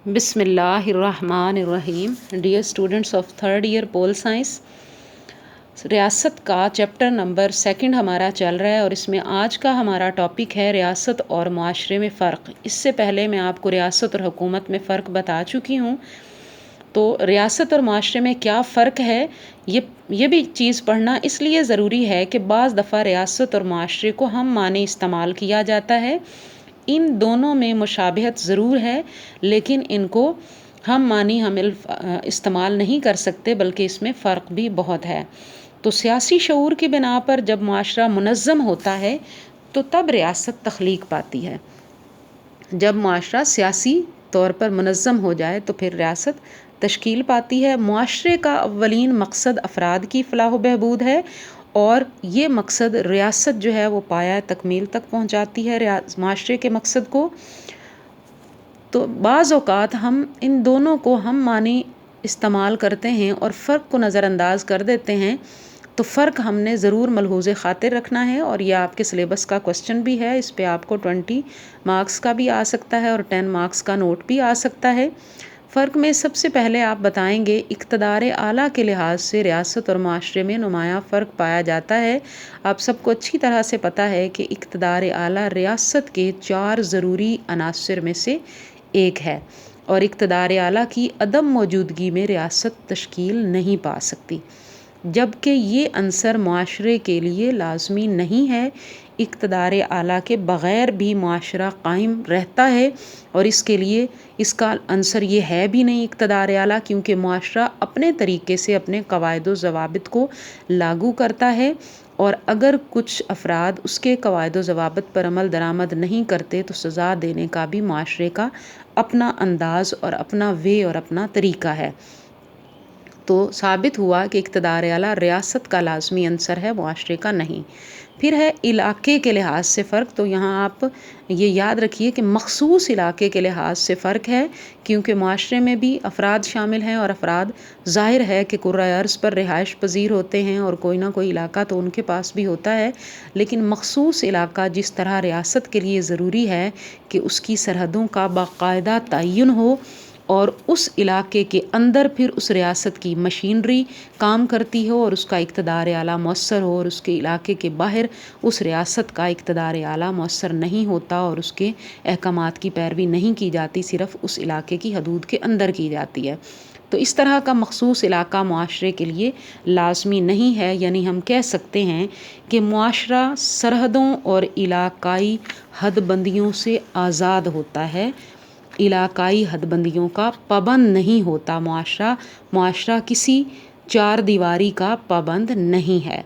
بسم اللہ الرحمن الرحیم. Dear students of third year pol science, ریاست کا چیپٹر نمبر 2 ہمارا چل رہا ہے اور اس میں آج کا ہمارا ٹاپک ہے ریاست اور معاشرے میں فرق. اس سے پہلے میں آپ کو ریاست اور حکومت میں فرق بتا چکی ہوں. تو ریاست اور معاشرے میں کیا فرق ہے، یہ بھی چیز پڑھنا اس لیے ضروری ہے کہ بعض دفعہ ریاست اور معاشرے کو ہم معنی استعمال کیا جاتا ہے. ان دونوں میں مشابہت ضرور ہے، لیکن ان کو ہم معنی استعمال نہیں کر سکتے، بلکہ اس میں فرق بھی بہت ہے. تو سیاسی شعور کی بنا پر جب معاشرہ منظم ہوتا ہے تو تب ریاست تخلیق پاتی ہے. جب معاشرہ سیاسی طور پر منظم ہو جائے تو پھر ریاست تشکیل پاتی ہے. معاشرے کا اولین مقصد افراد کی فلاح و بہبود ہے، اور یہ مقصد ریاست جو ہے وہ پایہ تکمیل تک پہنچاتی ہے معاشرے کے مقصد کو. تو بعض اوقات ہم ان دونوں کو ہم معنی استعمال کرتے ہیں اور فرق کو نظر انداز کر دیتے ہیں. تو فرق ہم نے ضرور ملحوظ خاطر رکھنا ہے، اور یہ آپ کے سلیبس کا کوسچن بھی ہے. اس پہ آپ کو 20 مارکس کا بھی آ سکتا ہے اور 10 مارکس کا نوٹ بھی آ سکتا ہے. فرق میں سب سے پہلے آپ بتائیں گے اقتدار اعلیٰ کے لحاظ سے ریاست اور معاشرے میں نمایاں فرق پایا جاتا ہے. آپ سب کو اچھی طرح سے پتہ ہے کہ اقتدار اعلیٰ ریاست کے 4 ضروری عناصر میں سے ایک ہے، اور اقتدار اعلیٰ کی عدم موجودگی میں ریاست تشکیل نہیں پا سکتی، جبکہ یہ عنصر معاشرے کے لیے لازمی نہیں ہے. اقتدار اعلیٰ کے بغیر بھی معاشرہ قائم رہتا ہے، اور اس کے لیے اس کا عنصر یہ ہے بھی نہیں اقتدار اعلیٰ، کیونکہ معاشرہ اپنے طریقے سے اپنے قواعد و ضوابط کو لاگو کرتا ہے، اور اگر کچھ افراد اس کے قواعد و ضوابط پر عمل درآمد نہیں کرتے تو سزا دینے کا بھی معاشرے کا اپنا انداز اور اپنا وے اور اپنا طریقہ ہے. تو ثابت ہوا کہ اقتدار اعلیٰ ریاست کا لازمی عنصر ہے، معاشرے کا نہیں. پھر ہے علاقے کے لحاظ سے فرق. تو یہاں آپ یہ یاد رکھیے کہ مخصوص علاقے کے لحاظ سے فرق ہے، کیونکہ معاشرے میں بھی افراد شامل ہیں، اور افراد ظاہر ہے کہ کرۂ ارض پر رہائش پذیر ہوتے ہیں، اور کوئی نہ کوئی علاقہ تو ان کے پاس بھی ہوتا ہے. لیکن مخصوص علاقہ جس طرح ریاست کے لیے ضروری ہے کہ اس کی سرحدوں کا باقاعدہ تعین ہو، اور اس علاقے کے اندر پھر اس ریاست کی مشینری کام کرتی ہو اور اس کا اقتدار اعلیٰ مؤثر ہو، اور اس کے علاقے کے باہر اس ریاست کا اقتدار اعلیٰ مؤثر نہیں ہوتا اور اس کے احکامات کی پیروی نہیں کی جاتی، صرف اس علاقے کی حدود کے اندر کی جاتی ہے. تو اس طرح کا مخصوص علاقہ معاشرے کے لیے لازمی نہیں ہے. یعنی ہم کہہ سکتے ہیں کہ معاشرہ سرحدوں اور علاقائی حد بندیوں سے آزاد ہوتا ہے، علاقائی حد بندیوں کا پابند نہیں ہوتا. معاشرہ کسی 4 دیواری کا پابند نہیں ہے.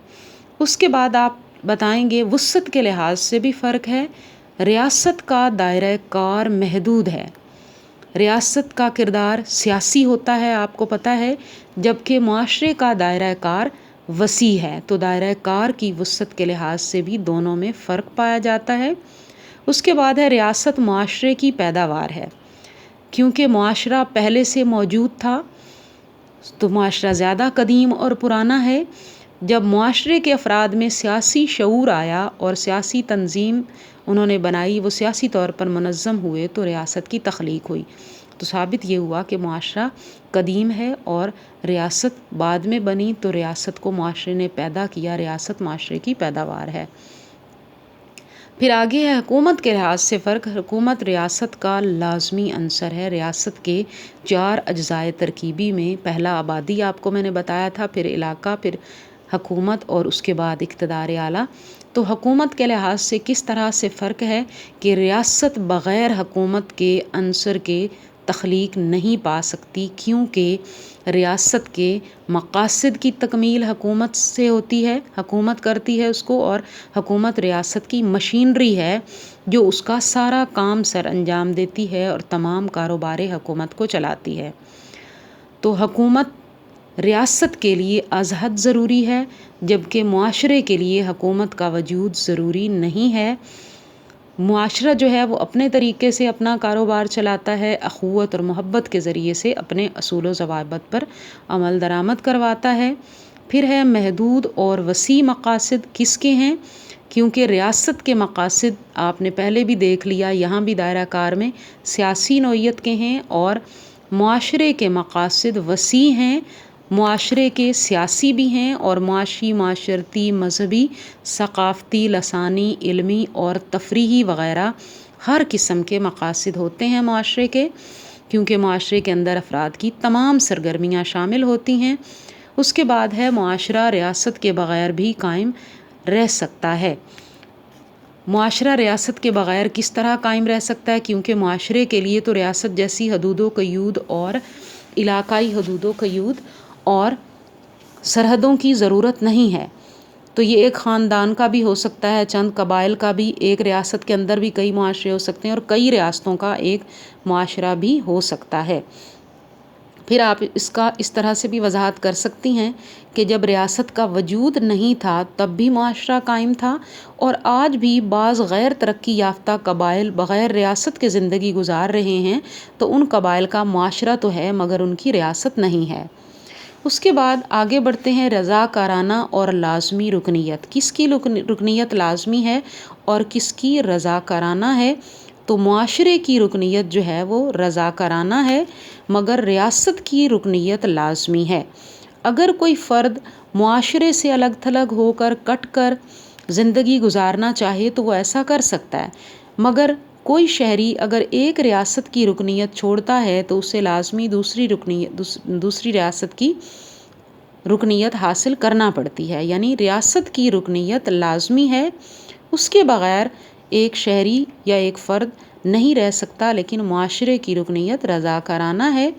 اس کے بعد آپ بتائیں گے وسعت کے لحاظ سے بھی فرق ہے. ریاست کا دائرہ کار محدود ہے، ریاست کا کردار سیاسی ہوتا ہے، آپ کو پتہ ہے، جبکہ معاشرے کا دائرہ کار وسیع ہے. تو دائرہ کار کی وسعت کے لحاظ سے بھی دونوں میں فرق پایا جاتا ہے. اس کے بعد ہے ریاست معاشرے کی پیداوار ہے. کیونکہ معاشرہ پہلے سے موجود تھا تو معاشرہ زیادہ قدیم اور پرانا ہے. جب معاشرے کے افراد میں سیاسی شعور آیا اور سیاسی تنظیم انہوں نے بنائی، وہ سیاسی طور پر منظم ہوئے تو ریاست کی تخلیق ہوئی. تو ثابت یہ ہوا کہ معاشرہ قدیم ہے اور ریاست بعد میں بنی. تو ریاست کو معاشرے نے پیدا کیا، ریاست معاشرے کی پیداوار ہے. پھر آگے ہے حکومت کے لحاظ سے فرق. حکومت ریاست کا لازمی عنصر ہے. ریاست کے 4 اجزائے ترکیبی میں پہلا آبادی آپ کو میں نے بتایا تھا، پھر علاقہ، پھر حکومت، اور اس کے بعد اقتدار اعلیٰ. تو حکومت کے لحاظ سے کس طرح سے فرق ہے کہ ریاست بغیر حکومت کے عنصر کے تخلیق نہیں پا سکتی، کیونکہ ریاست کے مقاصد کی تکمیل حکومت سے ہوتی ہے، حکومت کرتی ہے اس کو، اور حکومت ریاست کی مشینری ہے جو اس کا سارا کام سر انجام دیتی ہے اور تمام کاروبار حکومت کو چلاتی ہے. تو حکومت ریاست کے لیے از حد ضروری ہے، جبکہ معاشرے کے لیے حکومت کا وجود ضروری نہیں ہے. معاشرہ جو ہے وہ اپنے طریقے سے اپنا کاروبار چلاتا ہے، اخوت اور محبت کے ذریعے سے اپنے اصول و ضوابط پر عمل درآمد کرواتا ہے. پھر ہے محدود اور وسیع مقاصد. کس کے ہیں؟ کیونکہ ریاست کے مقاصد آپ نے پہلے بھی دیکھ لیا، یہاں بھی دائرہ کار میں سیاسی نوعیت کے ہیں، اور معاشرے کے مقاصد وسیع ہیں، معاشرے کے سیاسی بھی ہیں اور معاشی، معاشرتی، مذہبی، ثقافتی، لسانی، علمی اور تفریحی وغیرہ ہر قسم کے مقاصد ہوتے ہیں معاشرے کے، کیونکہ معاشرے کے اندر افراد کی تمام سرگرمیاں شامل ہوتی ہیں۔ اس کے بعد ہے معاشرہ ریاست کے بغیر بھی قائم رہ سکتا ہے۔ معاشرہ ریاست کے بغیر کس طرح قائم رہ سکتا ہے؟ کیونکہ معاشرے کے لیے تو ریاست جیسی حدود و قیود اور علاقائی حدود و قیود اور سرحدوں کی ضرورت نہیں ہے۔ تو یہ ایک خاندان کا بھی ہو سکتا ہے، چند قبائل کا بھی، ایک ریاست کے اندر بھی کئی معاشرے ہو سکتے ہیں، اور کئی ریاستوں کا ایک معاشرہ بھی ہو سکتا ہے۔ پھر آپ اس طرح سے بھی وضاحت کر سکتی ہیں کہ جب ریاست کا وجود نہیں تھا تب بھی معاشرہ قائم تھا، اور آج بھی بعض غیر ترقی یافتہ قبائل بغیر ریاست کے زندگی گزار رہے ہیں، تو ان قبائل کا معاشرہ تو ہے مگر ان کی ریاست نہیں ہے۔ اس کے بعد آگے بڑھتے ہیں، رضاکارانہ اور لازمی رکنیت۔ کس کی رکنیت لازمی ہے اور کس کی رضاکارانہ ہے؟ تو معاشرے کی رکنیت جو ہے وہ رضاکارانہ ہے، مگر ریاست کی رکنیت لازمی ہے۔ اگر کوئی فرد معاشرے سے الگ تھلگ ہو کر کٹ کر زندگی گزارنا چاہے تو وہ ایسا کر سکتا ہے، مگر کوئی شہری اگر ایک ریاست کی رکنیت چھوڑتا ہے تو اسے لازمی دوسری ریاست کی رکنیت حاصل کرنا پڑتی ہے، یعنی ریاست کی رکنیت لازمی ہے، اس کے بغیر ایک شہری یا ایک فرد نہیں رہ سکتا، لیکن معاشرے کی رکنیت رضاکارانہ ہے۔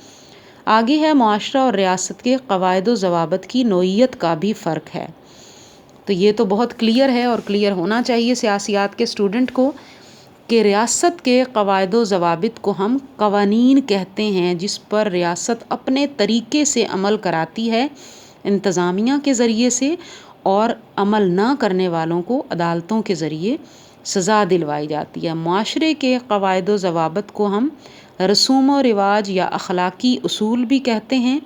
آگے ہے معاشرہ اور ریاست کے قواعد و ضوابط کی نوعیت کا بھی فرق ہے۔ تو یہ تو بہت کلیئر ہے اور کلیئر ہونا چاہیے سیاسیات کے اسٹوڈنٹ کو کہ ریاست کے قواعد و ضوابط کو ہم قوانین کہتے ہیں، جس پر ریاست اپنے طریقے سے عمل کراتی ہے انتظامیہ کے ذریعے سے، اور عمل نہ کرنے والوں کو عدالتوں کے ذریعے سزا دلوائی جاتی ہے۔ معاشرے کے قواعد و ضوابط کو ہم رسوم و رواج یا اخلاقی اصول بھی کہتے ہیں،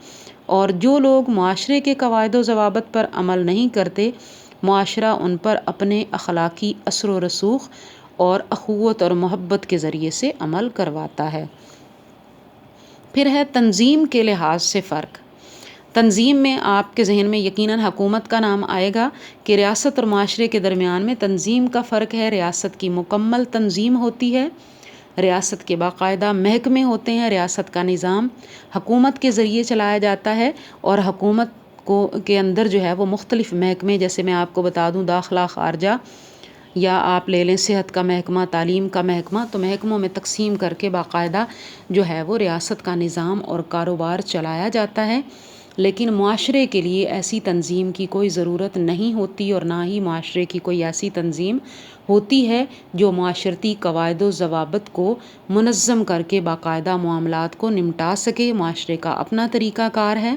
اور جو لوگ معاشرے کے قواعد و ضوابط پر عمل نہیں کرتے، معاشرہ ان پر اپنے اخلاقی اثر و رسوخ اور اخوت اور محبت کے ذریعے سے عمل کرواتا ہے۔ پھر ہے تنظیم کے لحاظ سے فرق۔ تنظیم میں آپ کے ذہن میں یقیناً حکومت کا نام آئے گا کہ ریاست اور معاشرے کے درمیان میں تنظیم کا فرق ہے۔ ریاست کی مکمل تنظیم ہوتی ہے، ریاست کے باقاعدہ محکمے ہوتے ہیں، ریاست کا نظام حکومت کے ذریعے چلایا جاتا ہے، اور حکومت کے اندر جو ہے وہ مختلف محکمے، جیسے میں آپ کو بتا دوں داخلہ، خارجہ، یا آپ لے لیں صحت کا محکمہ، تعلیم کا محکمہ، تو محکموں میں تقسیم کر کے باقاعدہ جو ہے وہ ریاست کا نظام اور کاروبار چلایا جاتا ہے۔ لیکن معاشرے کے لیے ایسی تنظیم کی کوئی ضرورت نہیں ہوتی، اور نہ ہی معاشرے کی کوئی ایسی تنظیم ہوتی ہے جو معاشرتی قواعد و ضوابط کو منظم کر کے باقاعدہ معاملات کو نمٹا سکے۔ معاشرے کا اپنا طریقہ کار ہے۔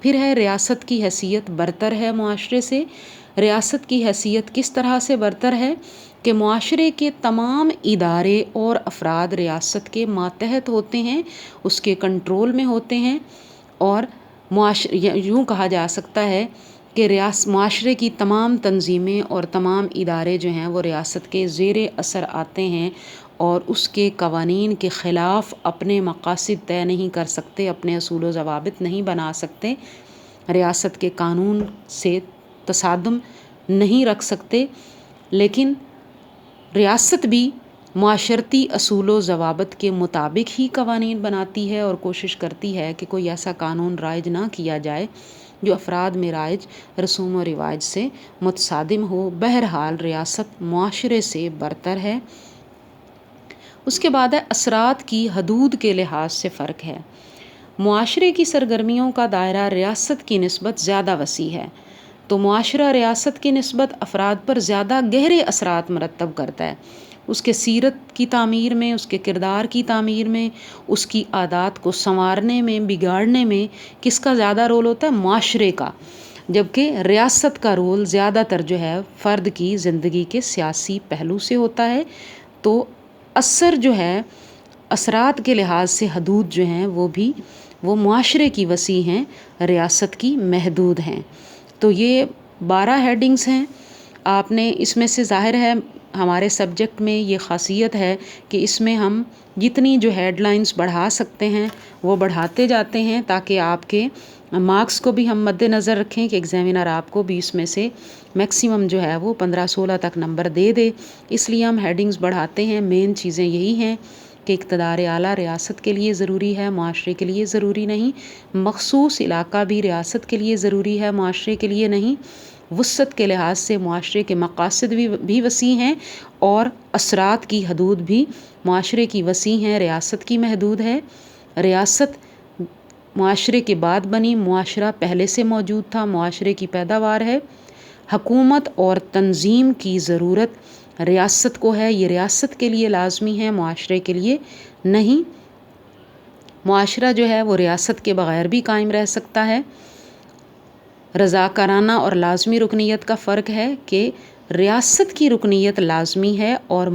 پھر ہے ریاست کی حیثیت برتر ہے معاشرے سے۔ ریاست کی حیثیت کس طرح سے برتر ہے کہ معاشرے کے تمام ادارے اور افراد ریاست کے ماتحت ہوتے ہیں، اس کے کنٹرول میں ہوتے ہیں، اور یوں کہا جا سکتا ہے کہ معاشرے کی تمام تنظیمیں اور تمام ادارے جو ہیں وہ ریاست کے زیر اثر آتے ہیں، اور اس کے قوانین کے خلاف اپنے مقاصد طے نہیں کر سکتے، اپنے اصول و ضوابط نہیں بنا سکتے، ریاست کے قانون سے تصادم نہیں رکھ سکتے۔ لیکن ریاست بھی معاشرتی اصول و ضوابط کے مطابق ہی قوانین بناتی ہے، اور کوشش کرتی ہے کہ کوئی ایسا قانون رائج نہ کیا جائے جو افراد میں رائج رسوم و رواج سے متصادم ہو۔ بہرحال ریاست معاشرے سے برتر ہے۔ اس کے بعد ہے اثرات کی حدود کے لحاظ سے فرق ہے۔ معاشرے کی سرگرمیوں کا دائرہ ریاست کی نسبت زیادہ وسیع ہے، تو معاشرہ ریاست کی نسبت افراد پر زیادہ گہرے اثرات مرتب کرتا ہے۔ اس کے سیرت کی تعمیر میں، اس کے کردار کی تعمیر میں، اس کی عادات کو سنوارنے میں، بگاڑنے میں کس کا زیادہ رول ہوتا ہے؟ معاشرے کا، جبکہ ریاست کا رول زیادہ تر جو ہے فرد کی زندگی کے سیاسی پہلو سے ہوتا ہے۔ تو اثر جو ہے، اثرات کے لحاظ سے حدود جو ہیں وہ معاشرے کی وسیع ہیں، ریاست کی محدود ہیں۔ تو یہ 12 ہیڈنگز ہیں آپ نے اس میں سے ظاہر ہے ہمارے سبجیکٹ میں یہ خاصیت ہے کہ اس میں ہم جتنی جو ہیڈ لائنز بڑھا سکتے ہیں وہ بڑھاتے جاتے ہیں، تاکہ آپ کے مارکس کو بھی ہم مد نظر رکھیں کہ ایگزامینر آپ کو 20 میں سے میکسیمم جو ہے وہ 15-16 تک نمبر دے دے۔ اس لیے ہم ہیڈنگز بڑھاتے ہیں۔ مین چیزیں یہی ہیں کہ اقتدار اعلیٰ ریاست کے لیے ضروری ہے، معاشرے کے لیے ضروری نہیں۔ مخصوص علاقہ بھی ریاست کے لیے ضروری ہے، معاشرے کے لیے نہیں۔ وسعت کے لحاظ سے معاشرے کے مقاصد بھی وسیع ہیں، اور اثرات کی حدود بھی معاشرے کی وسیع ہیں، ریاست کی محدود ہے۔ ریاست معاشرے کے بعد بنی، معاشرہ پہلے سے موجود تھا، معاشرے کی پیداوار ہے۔ حکومت اور تنظیم کی ضرورت ریاست کو ہے، یہ ریاست کے لیے لازمی ہے، معاشرے کے لیے نہیں۔ معاشرہ جو ہے وہ ریاست کے بغیر بھی قائم رہ سکتا ہے۔ رضاکارانہ اور لازمی رکنیت کا فرق ہے کہ ریاست کی رکنیت لازمی ہے اور